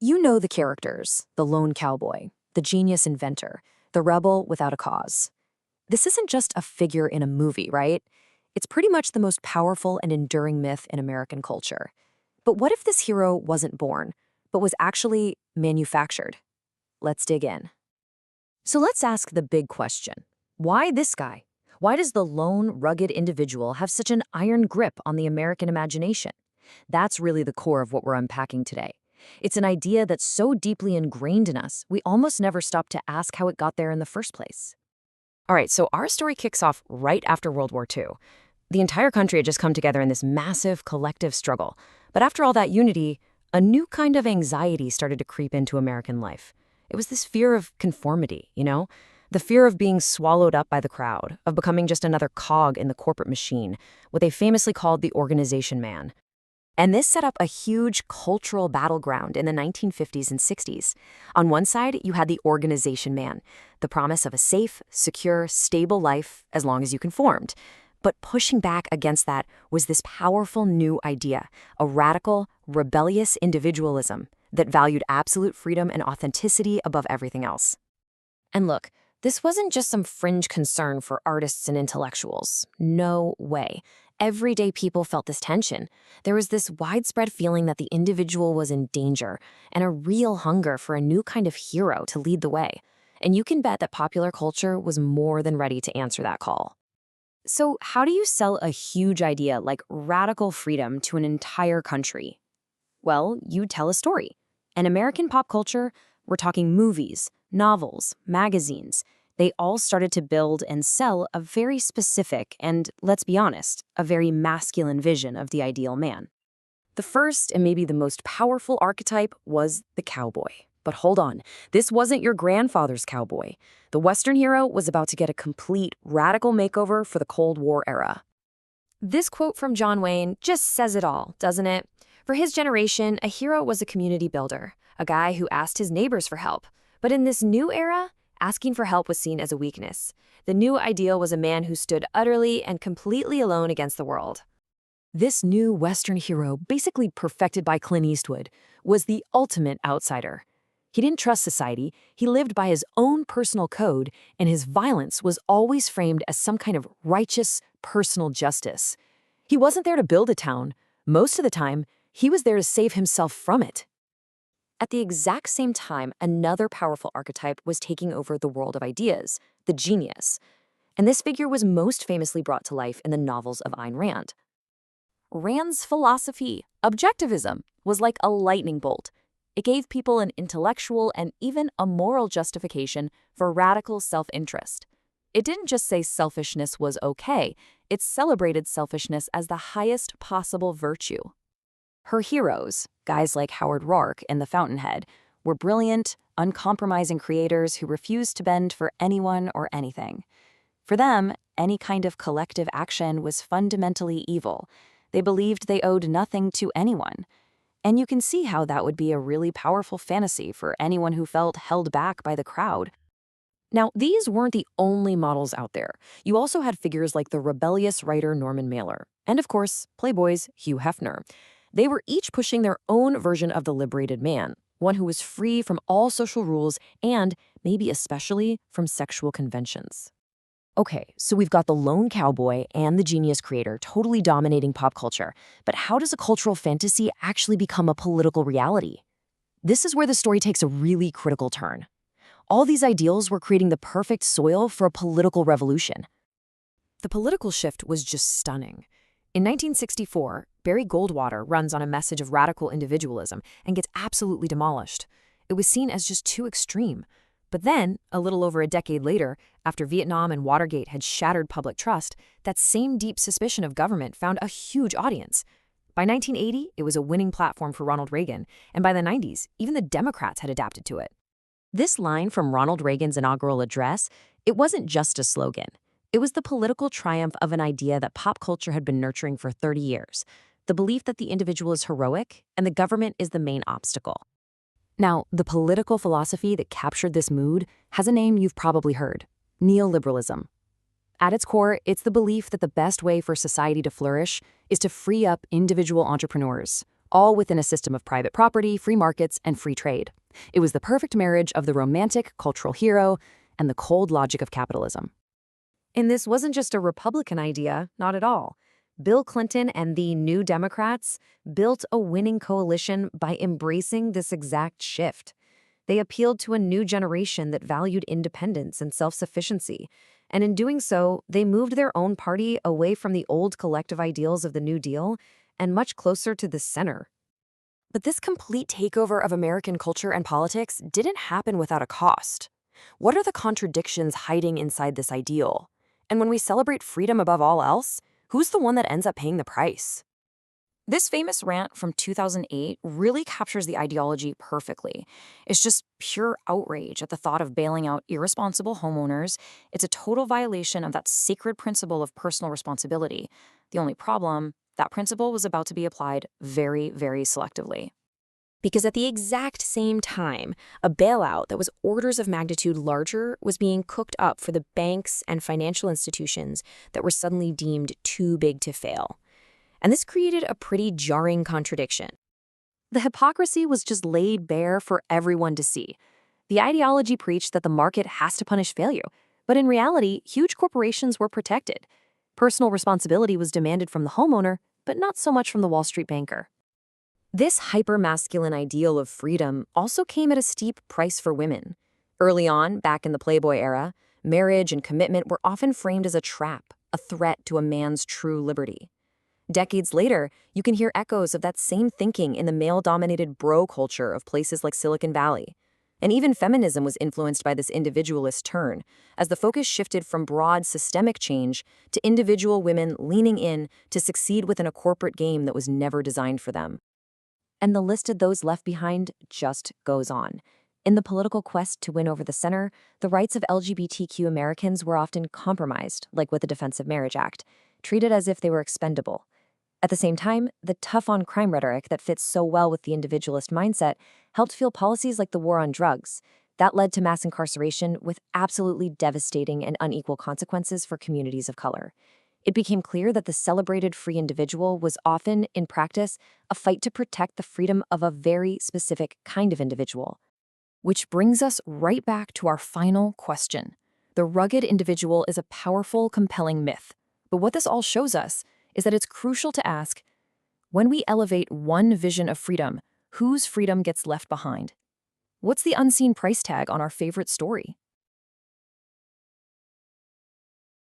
You know the characters, the lone cowboy, the genius inventor, the rebel without a cause. This isn't just a figure in a movie, right? It's pretty much the most powerful and enduring myth in American culture. But what if this hero wasn't born, but was actually manufactured? Let's dig in. So let's ask the big question. Why this guy? Why does the lone, rugged individual have such an iron grip on the American imagination? That's really the core of what we're unpacking today. It's an idea that's so deeply ingrained in us, we almost never stop to ask how it got there in the first place. All right, so our story kicks off right after World War II. The entire country had just come together in this massive collective struggle. But after all that unity, a new kind of anxiety started to creep into American life. It was this fear of conformity, the fear of being swallowed up by the crowd, of becoming just another cog in the corporate machine, what they famously called the organization man. And this set up a huge cultural battleground in the 1950s and 60s. On one side, you had the organization man, the promise of a safe, secure, stable life as long as you conformed. But pushing back against that was this powerful new idea, a radical, rebellious individualism that valued absolute freedom and authenticity above everything else. And look, this wasn't just some fringe concern for artists and intellectuals. No way. Everyday people felt this tension. There was this widespread feeling that the individual was in danger and a real hunger for a new kind of hero to lead the way. And you can bet that popular culture was more than ready to answer that call. So how do you sell a huge idea like radical freedom to an entire country? Well, you tell a story. And American pop culture, we're talking movies, novels, magazines, they all started to build and sell a very specific and, let's be honest, a very masculine vision of the ideal man. The first and maybe the most powerful archetype was the cowboy. But hold on, this wasn't your grandfather's cowboy. The Western hero was about to get a complete, radical makeover for the Cold War era. This quote from John Wayne just says it all, doesn't it? For his generation, a hero was a community builder, a guy who asked his neighbors for help. But in this new era, asking for help was seen as a weakness. The new ideal was a man who stood utterly and completely alone against the world. This new Western hero, basically perfected by Clint Eastwood, was the ultimate outsider. He didn't trust society, he lived by his own personal code, and his violence was always framed as some kind of righteous, personal justice. He wasn't there to build a town. Most of the time, he was there to save himself from it. At the exact same time, another powerful archetype was taking over the world of ideas, the genius. And this figure was most famously brought to life in the novels of Ayn Rand. Rand's philosophy, objectivism, was like a lightning bolt. It gave people an intellectual and even a moral justification for radical self-interest. It didn't just say selfishness was okay, it celebrated selfishness as the highest possible virtue. Her heroes, guys like Howard Roark and the Fountainhead, were brilliant, uncompromising creators who refused to bend for anyone or anything. For them, any kind of collective action was fundamentally evil. They believed they owed nothing to anyone. And you can see how that would be a really powerful fantasy for anyone who felt held back by the crowd. Now, these weren't the only models out there. You also had figures like the rebellious writer Norman Mailer, and of course, Playboy's Hugh Hefner. They were each pushing their own version of the liberated man, one who was free from all social rules and, maybe especially, from sexual conventions. Okay, so we've got the lone cowboy and the genius creator totally dominating pop culture, but how does a cultural fantasy actually become a political reality? This is where the story takes a really critical turn. All these ideals were creating the perfect soil for a political revolution. The political shift was just stunning. In 1964, Barry Goldwater runs on a message of radical individualism and gets absolutely demolished. It was seen as just too extreme. But then, a little over a decade later, after Vietnam and Watergate had shattered public trust, that same deep suspicion of government found a huge audience. By 1980, it was a winning platform for Ronald Reagan, and by the 90s, even the Democrats had adapted to it. This line from Ronald Reagan's inaugural address, it wasn't just a slogan. It was the political triumph of an idea that pop culture had been nurturing for 30 years, the belief that the individual is heroic and the government is the main obstacle. Now, the political philosophy that captured this mood has a name you've probably heard: neoliberalism. At its core, it's the belief that the best way for society to flourish is to free up individual entrepreneurs, all within a system of private property, free markets, and free trade. It was the perfect marriage of the romantic cultural hero and the cold logic of capitalism. And this wasn't just a Republican idea, not at all. Bill Clinton and the New Democrats built a winning coalition by embracing this exact shift. They appealed to a new generation that valued independence and self-sufficiency, and in doing so, they moved their own party away from the old collective ideals of the New Deal and much closer to the center. But this complete takeover of American culture and politics didn't happen without a cost. What are the contradictions hiding inside this ideal? And when we celebrate freedom above all else, who's the one that ends up paying the price? This famous rant from 2008 really captures the ideology perfectly. It's just pure outrage at the thought of bailing out irresponsible homeowners. It's a total violation of that sacred principle of personal responsibility. The only problem, that principle was about to be applied very, very selectively. Because at the exact same time, a bailout that was orders of magnitude larger was being cooked up for the banks and financial institutions that were suddenly deemed too big to fail. And this created a pretty jarring contradiction. The hypocrisy was just laid bare for everyone to see. The ideology preached that the market has to punish failure, but in reality, huge corporations were protected. Personal responsibility was demanded from the homeowner, but not so much from the Wall Street banker. This hyper-masculine ideal of freedom also came at a steep price for women. Early on, back in the Playboy era, marriage and commitment were often framed as a trap, a threat to a man's true liberty. Decades later, you can hear echoes of that same thinking in the male-dominated bro culture of places like Silicon Valley. And even feminism was influenced by this individualist turn, as the focus shifted from broad systemic change to individual women leaning in to succeed within a corporate game that was never designed for them. And the list of those left behind just goes on. In the political quest to win over the center, the rights of LGBTQ Americans were often compromised, like with the Defense of Marriage Act, treated as if they were expendable. At the same time, the tough-on-crime rhetoric that fits so well with the individualist mindset helped fuel policies like the war on drugs. That led to mass incarceration with absolutely devastating and unequal consequences for communities of color. It became clear that the celebrated free individual was often, in practice, a fight to protect the freedom of a very specific kind of individual. Which brings us right back to our final question. The rugged individual is a powerful, compelling myth. But what this all shows us is that it's crucial to ask, when we elevate one vision of freedom, whose freedom gets left behind? What's the unseen price tag on our favorite story?